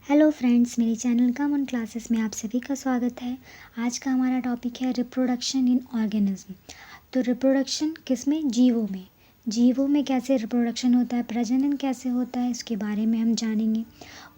Hello friends, मेरे channel come on classes में आप सभी का स्वागत है। आज का हमारा टॉपिक है रिप्रोडक्शन इन ऑर्गेनिज्म। तो रिप्रोडक्शन किसमें? जीवों में कैसे रिप्रोडक्शन होता है, प्रजनन कैसे होता है, इसके बारे में हम जानेंगे।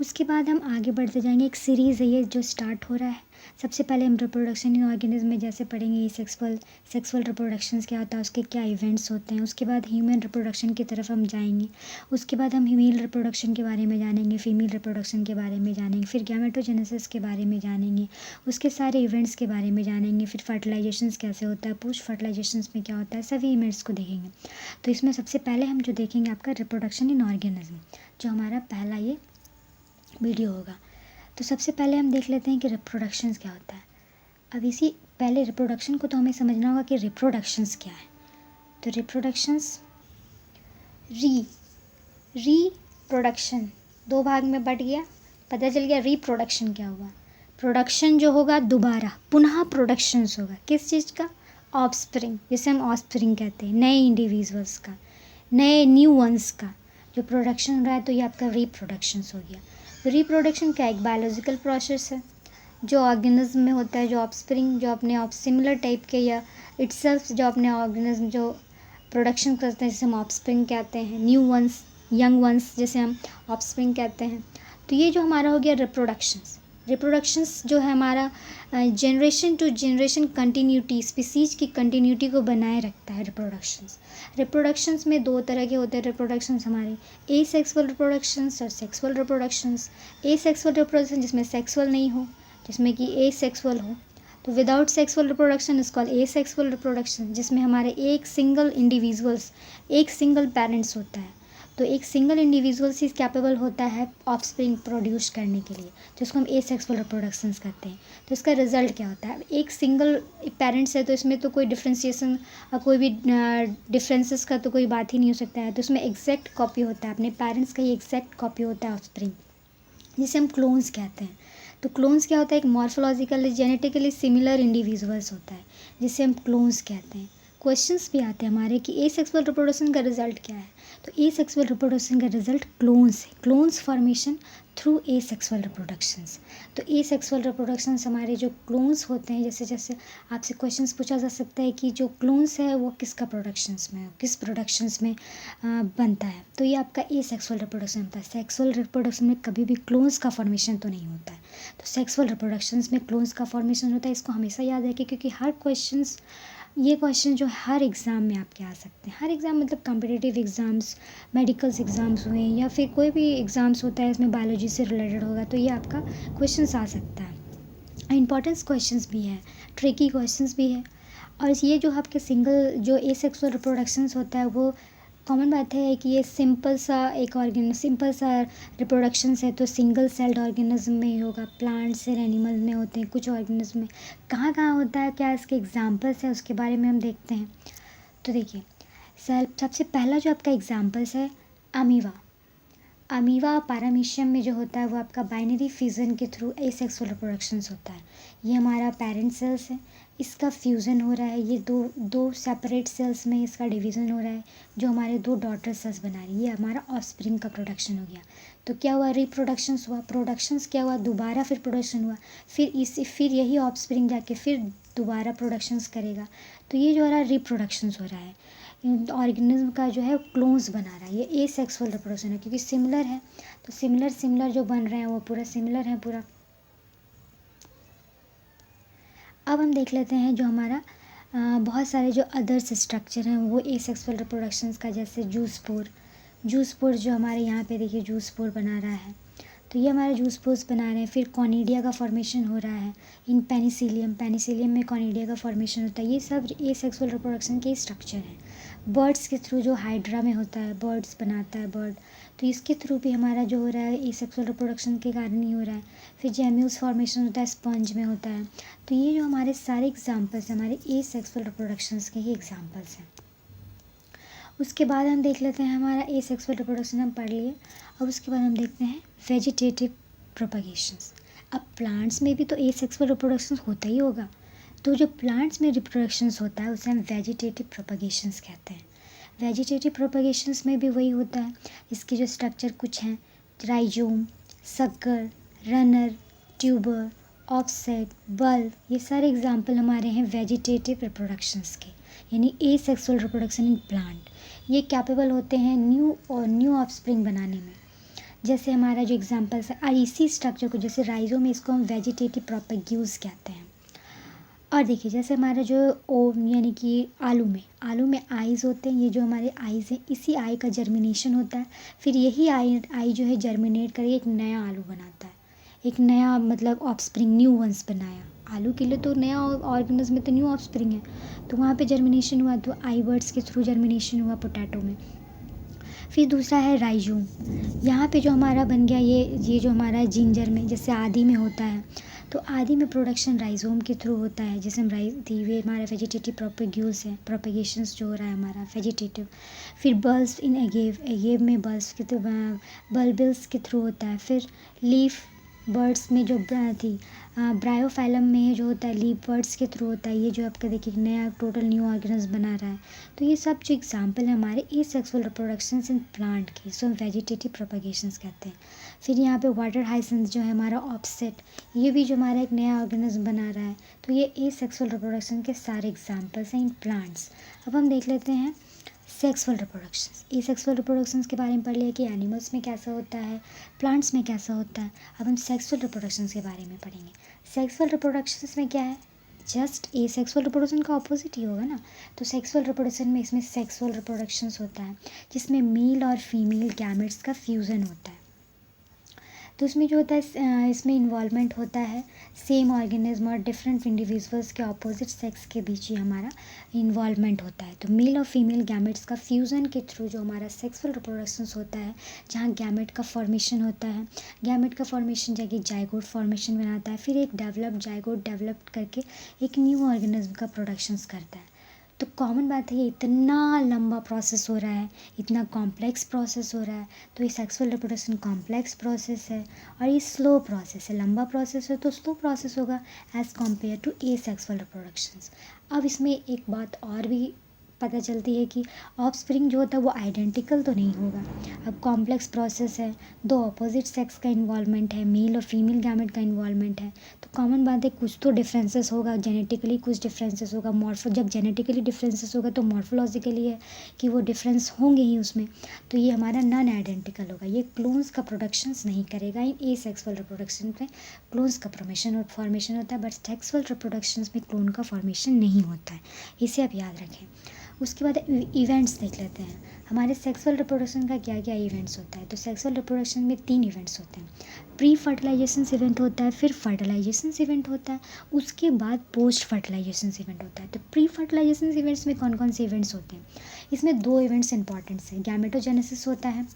उसके बाद हम आगे बढ़ते जाएंगे। एक सीरीज़ है ये जो स्टार्ट हो रहा है। सबसे पहले हम रिप्रोडक्शन इन ऑर्गेनिज्म में जैसे पढ़ेंगे सेक्सुअल रिप्रोडक्शंस क्या होता है, उसके क्या इवेंट्स होते हैं। उसके बाद ह्यूमन रिप्रोडक्शन की तरफ हम जाएंगे। उसके बाद हम मेल रिप्रोडक्शन के बारे में जानेंगे, फीमेल रिप्रोडक्शन के बारे में जानेंगे, फिर गैमेटोजेनेसिस के बारे में जानेंगे, उसके सारे इवेंट्स के बारे में जानेंगे, फिर फर्टिलाइजेशंस कैसे होता है, पोस्ट फर्टिलाइजेशंस में क्या होता है, सभी इवेंट्स को देखेंगे। तो इसमें सबसे पहले हम जो देखेंगे आपका रिप्रोडक्शन इन ऑर्गेनिज्म, जो हमारा पहला ये वीडियो होगा। तो सबसे पहले हम देख लेते हैं कि रिप्रोडक्शंस क्या होता है। अब इसी पहले रिप्रोडक्शन को तो हमें समझना होगा कि रिप्रोडक्शंस क्या है। तो रिप्रोडक्शंस रिप्रोडक्शन दो भाग में बट गया, पता चल गया रिप्रोडक्शन क्या हुआ। प्रोडक्शन जो होगा दोबारा पुनः प्रोडक्शंस होगा, किस चीज़ का? ऑफस्प्रिंग, जिसे हम ऑफस्प्रिंग कहते हैं, नए इंडिविजुअल्स का, नए न्यू वंस का जो प्रोडक्शन हो रहा है। तो ये आपका रिप्रोडक्शंस हो गया। रिप्रोडक्शन क्या एक बायोलॉजिकल प्रोसेस है जो ऑर्गेनिज्म में होता है, जो ऑफस्प्रिंग जो अपने ऑफ सिमिलर टाइप के या इटसेल्फ जो अपने ऑर्गेनिज्म जो प्रोडक्शन करते हैं, जिसे हम ऑफस्प्रिंग कहते हैं, न्यू वंस, यंग वंस जिसे हम ऑफस्प्रिंग कहते हैं। तो ये जो हमारा हो गया रिप्रोडक्शंस जो है हमारा generation to generation continuity, species की कंटिन्यूटी को बनाए रखता है। रिप्रोडक्शंस में दो तरह के होते हैं रिप्रोडक्शंस हमारे, ए सेक्सुअल रिप्रोडक्शंस और सेक्सुअल रिप्रोडक्शंस। ए सेक्सुअल रिप्रोडक्शन जिसमें सेक्सुअल नहीं हो, जिसमें कि ए सेक्सुअल हो, तो without sexual reproduction is called a sexual reproduction, जिसमें हमारे एक सिंगल इंडिविजुअल्स, एक सिंगल पेरेंट्स होता है। तो एक सिंगल इंडिविजुअल्स ही कैपेबल होता है ऑफस्प्रिंग प्रोड्यूस करने के लिए, जिसको हम ए सेक्सुअल रिप्रोडक्शंस कहते हैं। तो इसका रिजल्ट क्या होता है? एक सिंगल पेरेंट्स है तो इसमें तो कोई डिफ्रेंशिएशन, कोई भी डिफरेंसेस का तो कोई बात ही नहीं हो सकता है। तो इसमें एग्जैक्ट कॉपी होता है, अपने पेरेंट्स का ही एग्जैक्ट कॉपी होता है ऑफस्प्रिंग, जिसे हम क्लोन्स कहते हैं। तो क्लोन्स क्या होता है? एक मॉर्फोलॉजिकली जेनेटिकली सिमिलर इंडिविजुअल्स होता है, जिसे हम क्लोन्स कहते हैं। क्वेश्चंस भी आते हैं हमारे कि ए सेक्सुअल रिप्रोडक्शन का रिजल्ट क्या है। तो ए सेक्सुअल रिप्रोडक्शन का रिजल्ट क्लोन्स है, clones formation through a sexual reproductions. तो ए सेक्सुअल रिप्रोडक्शंस हमारे जो क्लोन्स होते हैं, जैसे जैसे आपसे क्वेश्चंस पूछा जा सकता है कि जो क्लोन्स है वो किसका प्रोडक्शंस में, किस प्रोडक्शंस में बनता है। तो ये आपका ए सेक्सुअल रिप्रोडक्शन होता है। सेक्सुअल रिप्रोडक्शन में कभी भी क्लोन्स का फॉर्मेशन तो नहीं होता है। तो सेक्सुअल रिप्रोडक्शंस में क्लोन्स का फॉर्मेशन होता है। इसको हमेशा याद रखें, क्योंकि ये क्वेश्चन जो हर एग्ज़ाम में आपके आ सकते हैं। हर एग्ज़ाम मतलब कॉम्पिटिटिव एग्ज़ाम्स, मेडिकल्स एग्ज़ाम्स हुए या फिर कोई भी एग्ज़ाम्स होता है इसमें बायोलॉजी से रिलेटेड होगा, तो ये आपका क्वेश्चंस आ सकता है। इंपॉर्टेंस क्वेश्चंस भी है, ट्रिकी क्वेश्चंस भी है। और ये जो आपके सिंगल जो ए सेक्सुअल रिप्रोडक्शंस होता है, वो कॉमन बात है कि ये सिंपल सा रिप्रोडक्शंस है, तो सिंगल सेल्ड ऑर्गेनिज्म में ही होगा। प्लांट्स एंड एनिमल में होते हैं, कुछ ऑर्गेनिज्म में कहाँ कहाँ होता है, क्या इसके एग्जांपल्स है, उसके बारे में हम देखते हैं। तो देखिए, सबसे पहला जो आपका एग्जांपल्स है अमीवा पैरामीशियम में जो होता है वो आपका बाइनरी फ्यूज़न के थ्रू एसेक्सुअल रिप्रोडक्शंस होता है। ये हमारा पेरेंट सेल्स है, इसका फ्यूज़न हो रहा है, ये दो सेपरेट सेल्स में इसका डिवीज़न हो रहा है, जो हमारे दो डॉटर सेल्स बना रही है। ये हमारा ऑफस्प्रिंग का प्रोडक्शन हो गया। तो क्या हुआ? रिप्रोडक्शंस हुआ। प्रोडक्शंस क्या हुआ? दोबारा फिर प्रोडक्शन हुआ, फिर यही ऑफस्प्रिंग जाके फिर दोबारा प्रोडक्शंस करेगा। तो ये जो हो रहा है रिप्रोडक्शंस हो रहा है, ऑर्गेनिज्म का जो है क्लोन्स बना रहा है। ये ए सेक्सुअल रिप्रोडक्शन है, क्योंकि सिमिलर है, तो सिमिलर जो बन रहे हैं वो पूरा सिमिलर है पूरा। अब हम देख लेते हैं जो हमारा बहुत सारे जो अदर्स स्ट्रक्चर हैं वो ए सेक्सुअल रिप्रोडक्शंस का, जैसे जूसपोर जो हमारे यहाँ पे देखिए जूसपोर बना रहा है। तो ये हमारे जूसपोर्स बना रहे हैं। फिर कॉनिडिया का फॉर्मेशन हो रहा है इन पेनिसिलियम में कॉनिडिया का फॉर्मेशन होता है। ये सब ए सेक्सुअल रिप्रोडक्शन के स्ट्रक्चर हैं। बर्ड्स के थ्रू जो हाइड्रा में होता है, बर्ड्स बनाता है बर्ड, तो इसके थ्रू भी हमारा जो हो रहा है ए सेक्सुअल रिप्रोडक्शन के कारण ही हो रहा है। फिर जेम्यूल्स फॉर्मेशन होता है, स्पंज में होता है। तो ये जो हमारे सारे एग्जाम्पल्स हैं हमारे ए सेक्सुअल रिप्रोडक्शंस के ही एग्जाम्पल्स हैं। उसके बाद हम देख लेते हैं हमारा ए सेक्सुअल रिप्रोडक्शन हम पढ़ लिए। अब उसके बाद हम देखते हैं वेजिटेटिव प्रोपगेशंस। अब प्लांट्स में भी तो ए सेक्सुअल रिप्रोडक्शन होता ही होगा, तो जो प्लांट्स में रिप्रोडक्शंस होता है उसे हम वेजिटेटिव प्रोपगेशंस कहते हैं। वेजिटेटिव प्रोपगेशंस में भी वही होता है। इसके जो स्ट्रक्चर कुछ हैं, राइजोम, सक्कर, रनर, ट्यूबर, ऑफसेट, बल्ब, ये सारे एग्जाम्पल हमारे हैं वेजिटेटिव रिप्रोडक्शंस के, यानी एसेक्सुअल रिप्रोडक्शन इन प्लांट। ये कैपेबल होते हैं न्यू ऑफस्प्रिंग बनाने में। जैसे हमारा जो एग्जाम्पल्स है, इसी स्ट्रक्चर को, जैसे राइजोम, इसको हम वेजिटेटिव प्रोपेग्यूल्स कहते हैं। और देखिए जैसे हमारा जो यानी कि आलू में आइज़ होते हैं, ये जो हमारे आइज़ हैं, इसी आई का जर्मिनेशन होता है, फिर यही आई जो है जर्मिनेट करके एक नया आलू बनाता है, एक नया मतलब ऑफस्प्रिंग, न्यू वंस बनाया। आलू के लिए तो नया ऑर्गेनिज्म में तो न्यू ऑफस्प्रिंग है, तो वहाँ पे जर्मिनेशन हुआ, तो आई बर्ड्स के थ्रू जर्मिनेशन हुआ पोटैटो में। फिर दूसरा है राइजोम, यहाँ पे जो हमारा बन गया ये जो हमारा जिंजर में जैसे आदि में होता है, तो आदि में प्रोडक्शन राइजोम के थ्रू होता है, जैसे हम वे हमारा वेजिटेटिव प्रोपेग्यूल्स है, प्रोपेगेशंस जो हो रहा है हमारा वेजिटेटिव। फिर बल्ब्स इन एगेव में बल्ब्स के थ्रू, बल्बिल्स के थ्रू होता है। फिर लीफ बर्ड्स में जो थी ब्रायोफाइलम में जो होता है लीफ बर्ड्स के थ्रू होता है, ये जो आपका देखिए नया टोटल न्यू ऑर्गेनिज्म बना रहा है। तो ये सब जो एग्जाम्पल है हमारे एसेक्सुअल रिप्रोडक्शंस इन प्लांट के, सो वेजिटेटिव प्रोपेगेशंस कहते हैं। फिर यहाँ पे वाटर हाइसेंस जो है हमारा ऑफसेट, ये भी जो हमारा एक नया ऑर्गेनिज्म बना रहा है, तो ये एसेक्सुअल रिप्रोडक्शन के सारे एग्जाम्पल्स हैं इन प्लांट्स। अब हम देख लेते हैं सेक्सुअल रिप्रोडक्शंस। एसेक्सुअल रिप्रोडक्शंस के बारे में पढ़ लिया कि एनिमल्स में कैसा होता है, प्लांट्स में कैसा होता है। अब हम सेक्सुअल रिप्रोडक्शंस के बारे में पढ़ेंगे। सेक्सुअल रिप्रोडक्शंस में क्या है, जस्ट एसेक्सुअल रिप्रोडक्शन का ऑपोजिट ही होगा ना। तो सेक्सुअल रिप्रोडक्शन में इसमें सेक्सुअल रिप्रोडक्शंस होता है जिसमें मेल और फीमेल गैमेट्स का फ्यूज़न होता है। तो इसमें जो होता है इसमें इन्वॉल्वमेंट होता है सेम ऑर्गेनिज्म और डिफरेंट इंडिविजुअल्स के ऑपोजिट सेक्स के बीच ही हमारा इन्वॉल्वमेंट होता है। तो मेल और फीमेल गैमेट्स का फ्यूज़न के थ्रू जो हमारा सेक्सुअल रिप्रोडक्शंस होता है, जहाँ गैमेट का फॉर्मेशन होता है, गैमेट का फॉर्मेशन जाके जाइगोट फॉर्मेशन बनाता है, फिर एक डेवलप्ड जाइगोट डेवलप करके एक न्यू ऑर्गेनिज्म का प्रोडक्शंस करता है। तो कॉमन बात है, ये इतना लंबा प्रोसेस हो रहा है, इतना कॉम्प्लेक्स प्रोसेस हो रहा है, तो ये सेक्सुअल रिप्रोडक्शन कॉम्प्लेक्स प्रोसेस है और ये स्लो प्रोसेस है। लंबा प्रोसेस है तो स्लो प्रोसेस होगा as compare to asexual reproductions. अब इसमें एक बात और भी पता चलती है कि ऑफस्प्रिंग जो होता है वो आइडेंटिकल तो नहीं होगा। अब कॉम्प्लेक्स प्रोसेस है, दो अपोजिट सेक्स का इन्वॉल्वमेंट है, मेल और फीमेल गैमेट का इन्वॉल्वमेंट है, तो कॉमन बात है कुछ तो डिफरेंसेस होगा, जेनेटिकली कुछ डिफरेंसेस होगा। जब जेनेटिकली डिफरेंसेस होगा तो मॉर्फोलॉजिकली है कि वो डिफरेंस होंगे ही उसमें, तो ये हमारा नॉन आइडेंटिकल होगा। ये क्लोन्स का प्रोडक्शंस नहीं करेगा। इन ए सेक्सुअल रिप्रोडक्शन में क्लोन्स का फॉर्मेशन होता है, बट सेक्सुअल रिप्रोडक्शंस में क्लोन का फॉर्मेशन नहीं होता है, इसे आप याद रखें। उसके बाद इवेंट्स देख लेते हैं हमारे सेक्सुअल रिप्रोडक्शन का क्या क्या इवेंट्स होता है। तो सेक्सुअल रिप्रोडक्शन में 3 इवेंट्स होते हैं। प्री फर्टिलाइजेशन इवेंट होता है, फिर फर्टिलाइजेशन इवेंट होता है, उसके बाद पोस्ट फर्टिलाइजेशन इवेंट होता है। तो प्री फर्टिलाइजेशन इवेंट्स में कौन कौन से इवेंट्स होते हैं, इसमें 2 इवेंट्स इंपॉर्टेंट हैं। गैमेटोजेनेसिस होता है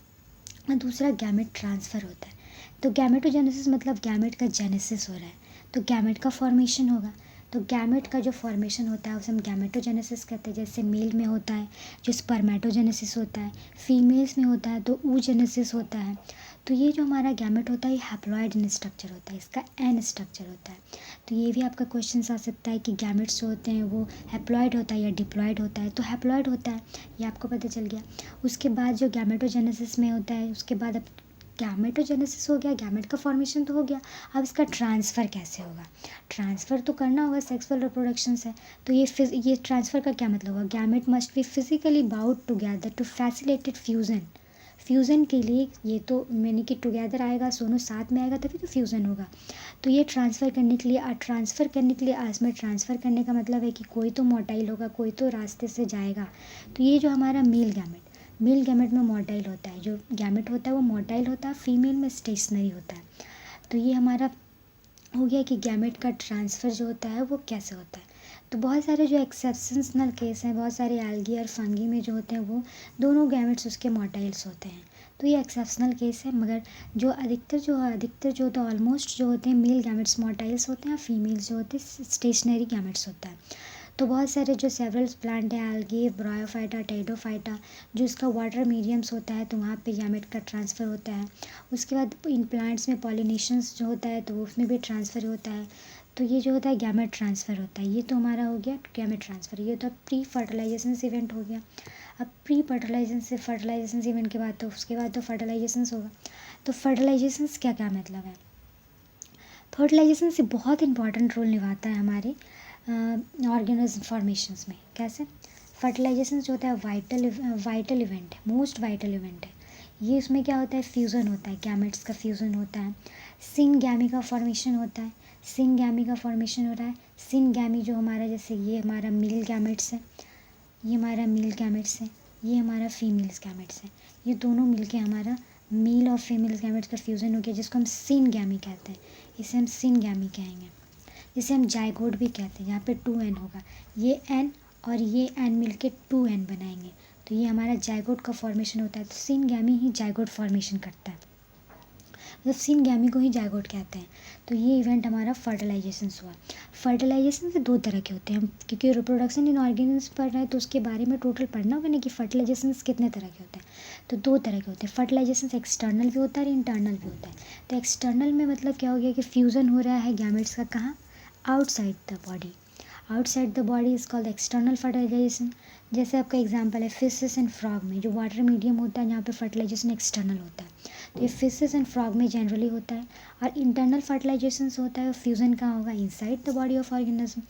और दूसरा गैमेट ट्रांसफ़र होता है। तो गैमेटोजेनेसिस मतलब गैमेट का जेनेसिस हो रहा है, तो गैमेट का फॉर्मेशन होगा। तो गैमेट का जो फॉर्मेशन होता है उसे हम गैमेटोजेनेसिस कहते हैं। जैसे मेल में होता है जो स्पर्मेटोजेनेसिस होता है, फीमेल्स में होता है तो oogenesis होता है। तो ये जो हमारा गैमेट होता है ये हैप्लॉइड इन स्ट्रक्चर होता है, इसका एन स्ट्रक्चर होता है। तो ये भी आपका क्वेश्चन आ सकता है कि गैमेट्स जो होते हैं वो हैप्लॉइड होता है या डिप्लॉइड होता है। तो हैप्लॉइड होता है, ये आपको पता चल गया। उसके बाद जो गैमेटोजेनेसिस में होता है, उसके बाद अब गैमेटोजेनेसिस हो गया, गैमेट का फॉर्मेशन तो हो गया, अब इसका ट्रांसफ़र कैसे होगा। ट्रांसफ़र तो करना होगा, सेक्सुअल रिप्रोडक्शन है, तो ये ट्रांसफ़र का क्या मतलब होगा, gamete must be physically bound together to facilitate fusion के लिए ये तो मैंने कि टुगेदर आएगा, दोनों साथ में आएगा तभी तो फ्यूज़न होगा। तो ये ट्रांसफ़र करने के लिए इसमें ट्रांसफ़र करने का मतलब है कि कोई तो मोटाइल होगा, कोई तो रास्ते से जाएगा। तो ये जो हमारा मेल गैमेट में मोटाइल होता है, जो गैमेट होता है वो मोटाइल होता है, फीमेल में स्टेशनरी होता है। तो ये हमारा हो गया कि गैमेट का ट्रांसफ़र जो होता है वो कैसे होता है। तो बहुत सारे जो एक्सेप्शनल केस हैं, बहुत सारे एल्गी और फंगी में जो होते हैं वो दोनों गैमेट्स उसके मोटाइल्स होते हैं। तो ये एक्सेप्शनल केस है, मगर जो अधिकतर जो होता है ऑलमोस्ट जो होते हैं मेल गैमेट्स मोटाइल्स होते हैं, फीमेल्स जो होते हैं स्टेशनरी गैमेट्स होता है। तो बहुत सारे जो सेवरल प्लांट हैं, एल्गी, ब्रायोफाइटा, टेडोफाइटा, जो इसका वाटर मीडियम्स होता है तो वहाँ पे गैमेट का ट्रांसफ़र होता है। उसके बाद इन प्लांट्स में पॉलिनेशंस जो होता है तो उसमें भी ट्रांसफ़र होता है। तो ये जो होता है गैमेट ट्रांसफ़र होता है, ये तो हमारा हो गया गैमेट ट्रांसफ़र। ये तो प्री फर्टिलाइजेशन इवेंट हो गया। अब प्री फर्टिलाइजेशन इवेंट के बाद तो उसके बाद तो फर्टिलाइजेशन होगा। तो फर्टिलाइजेशन क्या क्या मतलब है, फर्टिलाइजेशन से बहुत इंपॉर्टेंट रोल निभाता है हमारे ऑर्गेनिज्म फॉर्मेशंस में। कैसे? फर्टिलाइजेशन जो होता है वाइटल इवेंट है, मोस्ट वाइटल इवेंट है। ये इसमें क्या होता है, फ्यूज़न होता है, गैमेट्स का फ्यूज़न होता है, सिनगैमी का फॉर्मेशन होता है, सिनगैमी का फॉर्मेशन हो रहा है। सिनगैमी जो हमारा, जैसे ये हमारा मेल गैमेट्स है, ये हमारा मेल गैमेट्स है, ये हमारा फीमेल्स गैमेट्स है, ये दोनों मिलके हमारा मेल और फीमेल गैमेट्स का फ्यूज़न हो गया, जिसको हम सिनगैमी कहते हैं। इसे हम सिनगैमी कहेंगे, जिसे हम जाइगोट भी कहते हैं। यहाँ पे 2n होगा, ये n और ये n मिलके 2n बनाएंगे, तो ये हमारा जाइगोट का फॉर्मेशन होता है। तो सिनगैमी ही जाइगोट फॉर्मेशन करता है, मतलब सिनगैमी को ही जाइगोट कहते हैं। तो ये इवेंट हमारा फर्टिलाइजेशन हुआ। फर्टिलाइजेशन से 2 तरह के होते हैं, हम क्योंकि रिप्रोडक्शन इन ऑर्गेनिज्म पढ़ रहे हैं तो उसके बारे में टोटल पढ़ना होगा ना कि फर्टिलाइजेशन कितने तरह के होते हैं। तो 2 तरह के होते हैं। फर्टिलाइजेशन एक्सटर्नल भी होता है और इंटरनल भी होता है। तो एक्सटर्नल में मतलब क्या हो गया कि फ्यूज़न हो रहा है गैमेट्स का, कहाँ? Outside the body. Outside the body is called external fertilisation. जैसे आपका एग्जांपल है फिशेस एंड फ्रॉग में, जो वाटर मीडियम होता है यहाँ पे फर्टिलाइजेशन एक्सटर्नल होता है, तो ये फिशेस एंड फ्रॉग में जनरली होता है। और इंटरनल फर्टिलाइजेशन होता है, फ्यूज़न कहाँ होगा? Inside the body of organism,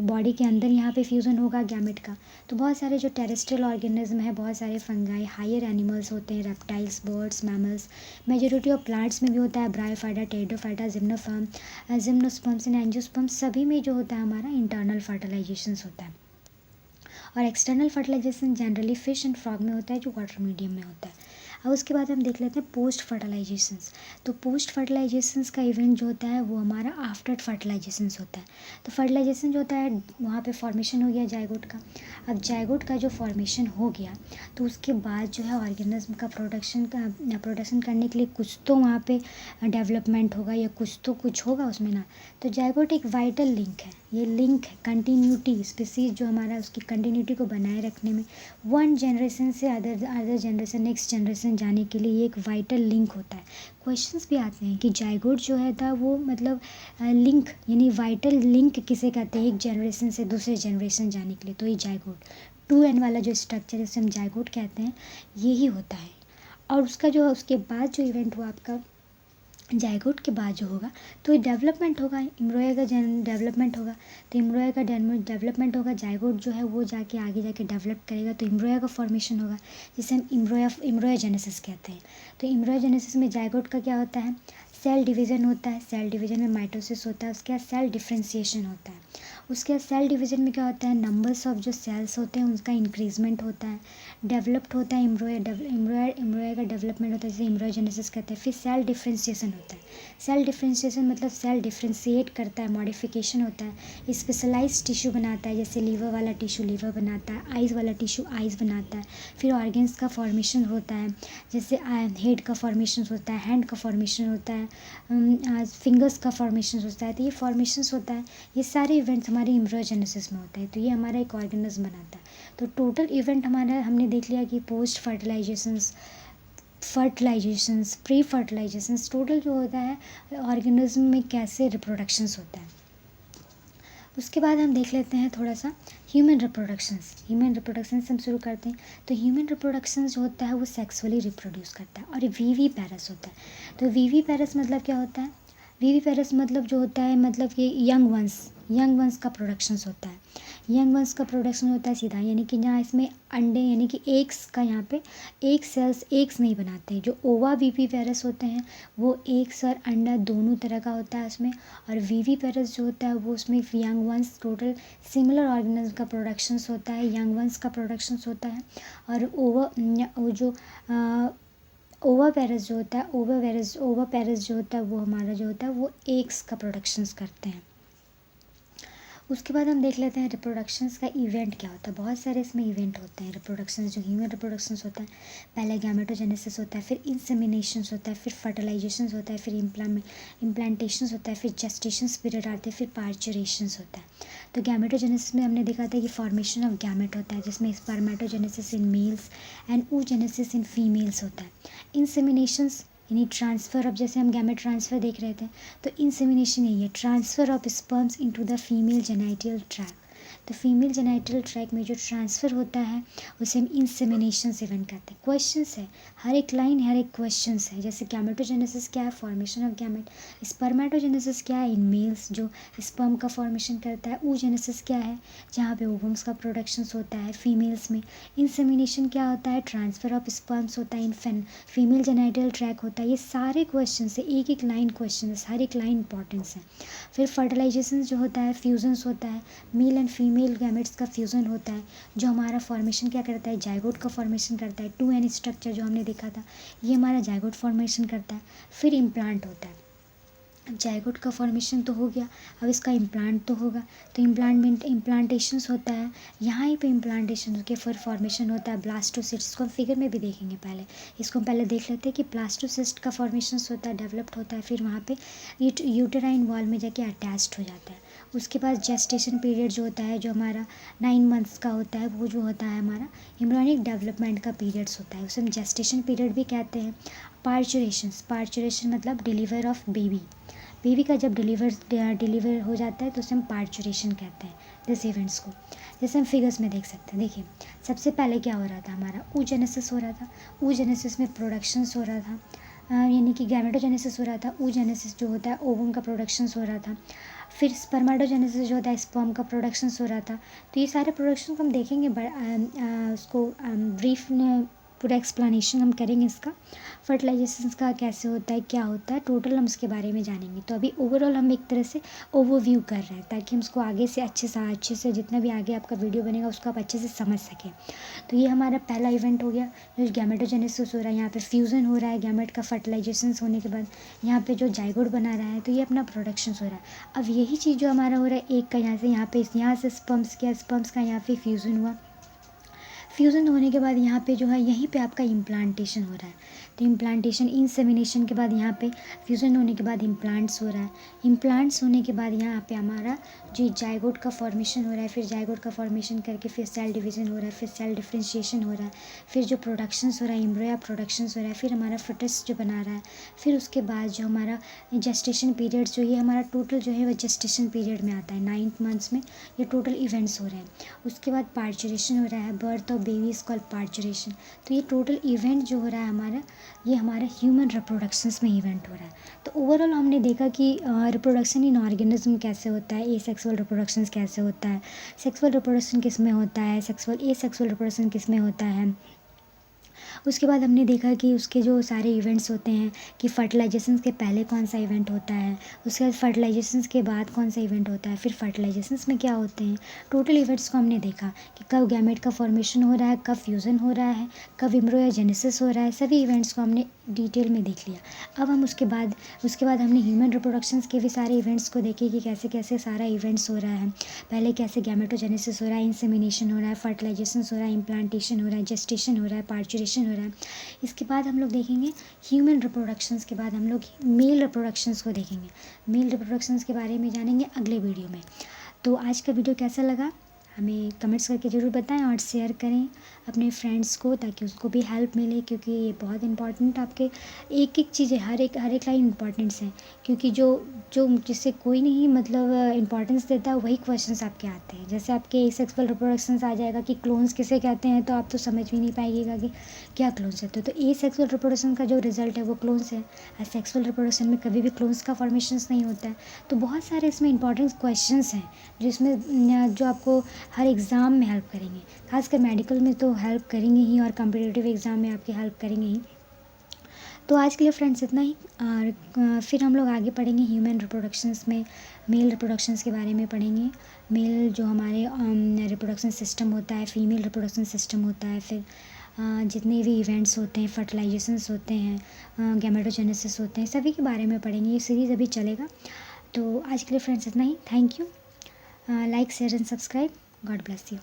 body के अंदर यहाँ पे फ्यूज़न होगा गैमेट का। तो बहुत सारे जो टेरेस्ट्रियल ऑर्गेनिज्म है, बहुत सारे फंगाई, हायर एनिमल्स होते हैं, reptiles, birds, mammals, majority of plants में भी होता है, bryophyta, pteridophyta, gymnosperms and angiosperms, सभी में जो होता है हमारा इंटरनल फर्टिलाइजेशन होता है। और external fertilisation generally fish and frog में होता है, जो वाटर मीडियम में होता है। अब उसके बाद हम देख लेते हैं पोस्ट फर्टिलाइजेशंस। तो पोस्ट फर्टिलाइजेशंस का इवेंट जो होता है वो हमारा आफ्टर फर्टिलाइजेशंस होता है। तो फर्टिलाइजेशन जो होता है वहाँ पे फॉर्मेशन हो गया जाइगोट का। अब जाइगोट का जो फॉर्मेशन हो गया तो उसके बाद जो है ऑर्गेनिज्म का प्रोडक्शन करने के लिए कुछ तो वहाँ पे डेवलपमेंट होगा या कुछ होगा उसमें ना। तो जाइगोट एक वाइटल लिंक है, ये लिंक है कंटिन्यूटी, स्पीसीज जो हमारा उसकी कंटिन्यूटी को बनाए रखने में, वन जनरेशन से अदर जनरेशन, नेक्स्ट जनरेशन जाने के लिए ये एक वाइटल लिंक होता है। क्वेश्चंस भी आते हैं कि जाइगोट जो है था वो मतलब लिंक यानी वाइटल लिंक किसे कहते हैं एक जनरेशन से दूसरे जनरेशन जाने के लिए, तो ये जाइगोट 2n वाला जो स्ट्रक्चर है जिसे हम जाइगोट कहते हैं यही होता है। और उसके बाद जो इवेंट हुआ आपका जाइगोट के बाद जो होगा तो ये डेवलपमेंट होगा, एम्ब्रॉय का डेवलपमेंट होगा। तो एम्ब्रॉय का डेवलपमेंट होगा, जाइगोट जो है वो जाके आगे जाके डेवलप करेगा, तो एम्ब्रॉय का फॉर्मेशन होगा जिसे हम एम्ब्रॉयजेनेसिस कहते हैं। तो एम्ब्रॉयजेनेसिस में जाइगोट का क्या होता है? सेल डिवीज़न होता है, सेल डिवीज़न में माइटोसिस होता है, उसके बाद सेल डिफ्रेंसिएशन होता है। उसके बाद सेल डिवीज़न में क्या होता है? नंबर्स ऑफ जो सेल्स होते हैं उनका इंक्रीजमेंट होता है, डेवलप्ड होता है एम्ब्रॉय का डेवलपमेंट होता है जिसे एम्ब्रॉयजेनेसिस कहते हैं। फिर सेल डिफ्रेंसिएशन होता है। सेल डिफ्रेंसिएशन मतलब सेल डिफ्रेंशिएट करता है, मॉडिफिकेशन होता है, स्पेशलाइज्ड टिश्यू बनाता है, जैसे लीवर वाला टिश्यू लीवर बनाता है, आइज़ वाला टिश्यू आइज़ बनाता है। फिर ऑर्गन्स का फॉर्मेशन होता है, जैसे हेड का फॉर्मेशन होता है, हैंड का फॉर्मेशन होता है, फिंगर्स का फॉर्मेशन होता है। तो ये फॉर्मेशंस होता है, ये सारे इवेंट्स हमारे एम्ब्रॉयजेनेसिस में होते हैं। तो ये हमारा एक ऑर्गेनिज्म बनाता है। तो टोटल इवेंट हमारा हमने देख लिया कि पोस्ट फर्टिलाइजेशंस, प्री फर्टिलाइजेशंस, टोटल जो होता है ऑर्गेनिज्म में कैसे रिप्रोडक्शंस होता है। उसके बाद हम देख लेते हैं थोड़ा सा ह्यूमन रिप्रोडक्शंस हम शुरू करते हैं। तो ह्यूमन रिप्रोडक्शंस जो होता है वो सेक्सुअली रिप्रोड्यूस करता है और वीवी पैरस होता है। तो वीवी पैरस मतलब क्या होता है? वीवी पैरस मतलब जो होता है मतलब कि यंग वंस का प्रोडक्शंस होता है। यंग वंस का प्रोडक्शन होता है सीधा, यानी कि जहाँ इसमें अंडे यानी कि एग्स का यहाँ पे एक सेल्स एग्स नहीं बनाते हैं। जो ओवा वीवी पैरस होते हैं वो एग्स और अंडा दोनों तरह का होता है उसमें। और वीवी पैरस जो होता है वो उसमें young ones, total similar organism का प्रोडक्शंस होता है, यंग वंस का प्रोडक्शंस होता है। और ओवा पैरस जो होता है वो हमारा जो होता है वो एग्स का प्रोडक्शंस करते हैं। उसके बाद हम देख लेते हैं रिप्रोडक्शंस का इवेंट क्या होता है। बहुत सारे इसमें इवेंट होते हैं रिप्रोडक्शंस, जो ह्यूमन रिप्रोडक्शंस होता है, पहले गैमेटोजेनेसिस होता है, फिर इंसेमिनेशंस होता है, फिर फर्टिलाइजेशंस होता है, फिर इम्प्लांटेशंस होता है, फिर जेस्टेशंस पीरियड आते हैं, फिर पार्चुरेशंस होता है। तो गैमेटोजेनेसिस में हमने देखा था कि फॉर्मेशन ऑफ गैमेट होता है जिसमें spermatogenesis in males and oogenesis in females होता है। इंसेमिनेशंस यानी ट्रांसफ़र, अब जैसे हम गैमेट ट्रांसफ़र देख रहे थे तो इंसेमिनेशन यही है, transfer of sperms into the female genital tract. तो फीमेल जेनिटल ट्रैक में जो ट्रांसफ़र होता है उसे हम इंसेमिनेशन इवेंट कहते हैं। क्वेश्चंस है, हर एक लाइन हर एक क्वेश्चंस है। जैसे गैमेटोजेनेसिस क्या है, फॉर्मेशन ऑफ गैमेट। स्पर्मेटोजेनेसिस क्या है, इन मेल्स जो स्पर्म का फॉर्मेशन करता है। oogenesis क्या है, जहाँ पे ओवम्स का प्रोडक्शंस होता है फीमेल्स में। इंसेमिनेशन क्या होता है, ट्रांसफ़र ऑफ स्पर्म्स होता है इन फीमेल जेनिटल ट्रैक होता है। ये सारे क्वेश्चन है, एक एक लाइन क्वेश्चन है, हर एक लाइन इंपॉर्टेंस है। फिर फर्टिलाइजेशन जो होता है, फ्यूजन्स होता है, मेल एंड फीमेल गैमेट्स का फ्यूज़न होता है, जो हमारा फॉर्मेशन क्या करता है, जाइगोट का फॉर्मेशन करता है। 2n स्ट्रक्चर जो हमने देखा था, ये हमारा जाइगोट फॉर्मेशन करता है। फिर इम्प्लांट होता है। जाइगोट का फॉर्मेशन तो हो गया, अब इसका इम्प्लांट तो होगा। तो इम्प्लांटेशंस होता है, यहाँ पे इम्प्लांटेशन होकर फिर फॉर्मेशन होता है ब्लास्टोसिस्ट। इसको हम फिगर में भी देखेंगे, पहले इसको हम पहले देख लेते हैं कि ब्लास्टोसिस्ट का फॉर्मेशन होता है, डेवलप्ड होता है, फिर वहाँ पे यूटेराइन वॉल में जाके अटैच्ड हो जाता है। उसके बाद जेस्टेशन पीरियड जो होता है, जो हमारा 9 मंथ्स का होता है, वो जो होता है हमारा एम्ब्रियोनिक डेवलपमेंट का पीरियड्स होता है, उसे हम जेस्टेशन पीरियड भी कहते हैं। पार्चुरेशन मतलब डिलीवर ऑफ बेबी का जब डिलीवर हो जाता है तो उसे हम पार्चुरेशन कहते हैं दिस इवेंट्स को। जैसे हम फिगर्स में देख सकते हैं, देखिए सबसे पहले क्या हो रहा था, हमारा oogenesis हो रहा था। oogenesis में प्रोडक्शंस हो रहा था, यानी कि गैमेटोजेनेसिस हो रहा था। oogenesis जो होता है ओवम का प्रोडक्शंस हो रहा था। फिर स्पर्मेटोजेनेसिस जो होता है स्पर्म का प्रोडक्शंस हो रहा था। तो ये सारे प्रोडक्शन को हम देखेंगे, उसको ब्रीफ पूरा एक्सप्लेनेशन हम करेंगे इसका। फर्टिलाइजेशन का कैसे होता है, क्या होता है, टोटल हम इसके बारे में जानेंगे। तो अभी ओवरऑल हम एक तरह से ओवरव्यू कर रहे हैं, ताकि हम उसको आगे से अच्छे से जितना भी आगे आपका वीडियो बनेगा उसको आप अच्छे से समझ सकें। तो ये हमारा पहला इवेंट हो गया, जो गैमेटोजेनेसिस हो रहा है। यहाँ पे फ्यूज़न हो रहा है गैमेट का फर्टिलाइजेशन होने के बाद, यहाँ पे जो जाइगोट बना रहा है, तो ये अपना प्रोडक्शन हो रहा है। अब यही चीज़ जो हमारा हो रहा है एक का यहाँ से स्पर्म्स का यहाँ पे फ्यूज़न हुआ। फ्यूज़न होने के बाद यहाँ पे जो है यहीं पे आपका इम्प्लांटेशन हो रहा है। तो इम्प्लांटेशन इंसेमिनेशन के बाद यहाँ पे फ्यूज़न होने के बाद इम्प्लांट्स हो रहा है। इम्प्लांट्स होने के बाद यहाँ पे हमारा जो जाइगोट का फॉर्मेशन हो रहा है, फिर जाइगोट का फॉर्मेशन करके फिर सेल डिवीज़न हो रहा है, फिर सेल डिफ्रेंशिएशन हो रहा है, फिर जो प्रोडक्शंस हो रहा है एम्ब्रियो प्रोडक्शंस हो रहा है, फिर हमारा फिटस जो बना रहा है। फिर उसके बाद जो हमारा जेस्टेशन पीरियड जो ये हमारा टोटल जो है वो जेस्टेशन पीरियड में आता है। 9 मंथ्स में ये टोटल इवेंट्स हो रहे हैं। उसके बाद पार्चुरेशन हो रहा है, birth of baby is called parturition. तो ये टोटल इवेंट जो हो रहा है हमारा, ये हमारा ह्यूमन रिप्रोडक्शंस में इवेंट हो रहा है। तो ओवरऑल हमने देखा कि रिप्रोडक्शन इन ऑर्गेनिज्म कैसे होता है, एसेक्सुअल रिप्रोडक्शन कैसे होता है, सेक्सुअल रिप्रोडक्शन किस में होता है, एसेक्सुअल रिप्रोडक्शन किस में होता है। उसके बाद हमने देखा कि उसके जो सारे इवेंट्स होते हैं कि फर्टिलाइजेशन के पहले कौन सा इवेंट होता है, उसके बाद फर्टिलाइजेशन के बाद कौन सा इवेंट होता है, फिर फर्टिलाइजेशन में क्या होते हैं। टोटल इवेंट्स को हमने देखा कि कब गैमेट का फॉर्मेशन हो रहा है, कब फ्यूज़न हो रहा है, कब एम्ब्रियोजेनेसिस हो रहा है। सभी इवेंट्स को हमने डिटेल में देख लिया। अब हम उसके बाद हमने ह्यूमन रिप्रोडक्शंस के भी सारे इवेंट्स को देखे कि कैसे कैसे सारा इवेंट्स हो रहा है। पहले कैसे गैमेटोजेनेसिस हो रहा है, इंसेमिनेशन हो रहा है, फर्टिलाइजेशन हो रहा है, इम्प्लांटेशन हो रहा है, जेस्टेशन हो रहा है, पार्चुरेशन हो रहा है। इसके बाद हम लोग देखेंगे ह्यूमन रिप्रोडक्शंस के बाद हम लोग मेल रिप्रोडक्शंस को देखेंगे। मेल रिप्रोडक्शंस के बारे में जानेंगे अगले वीडियो में। तो आज का वीडियो कैसा लगा हमें कमेंट्स करके ज़रूर बताएं और शेयर करें अपने फ्रेंड्स को, ताकि उसको भी हेल्प मिले, क्योंकि ये बहुत इंपॉर्टेंट आपके एक एक चीज़ें हर एक लाइन इंपॉर्टेंट्स हैं। क्योंकि जो जिससे कोई नहीं मतलब इंपॉर्टेंस देता है, वही क्वेश्चंस आपके आते हैं। जैसे आपके एसेक्सुअल रिप्रोडक्शंस आ जाएगा कि क्लोन्स किसे कहते हैं, तो आप तो समझ भी नहीं पाइएगा कि क्या क्लोन्स है। तो एसेक्सुअल रिप्रोडक्शन का जो रिजल्ट है वो क्लोन्स है। सेक्सुअल रिप्रोडक्शन में कभी भी क्लोन्स का फॉर्मेशन नहीं होता है। तो बहुत सारे इसमें इंपॉर्टेंट क्वेश्चंस हैं जिसमें जो आपको हर एग्ज़ाम में हेल्प करेंगे, खासकर मेडिकल में तो हेल्प करेंगे ही, और कॉम्पिटिटिव एग्ज़ाम में आपकी हेल्प करेंगे ही। तो आज के लिए फ्रेंड्स इतना ही, और फिर हम लोग आगे पढ़ेंगे ह्यूमन रिप्रोडक्शंस में मेल रिप्रोडक्शंस के बारे में पढ़ेंगे। मेल जो हमारे रिप्रोडक्शन सिस्टम होता है, फीमेल रिप्रोडक्शन सिस्टम होता है, फिर जितने भी इवेंट्स होते हैं, फर्टिलाइजेशंस होते हैं, गैमेटोजेनेसिस होते हैं, सभी के बारे में पढ़ेंगे। ये सीरीज़ अभी चलेगा। तो आज के लिए फ्रेंड्स इतना ही। Thank you. Like share and subscribe. God bless you.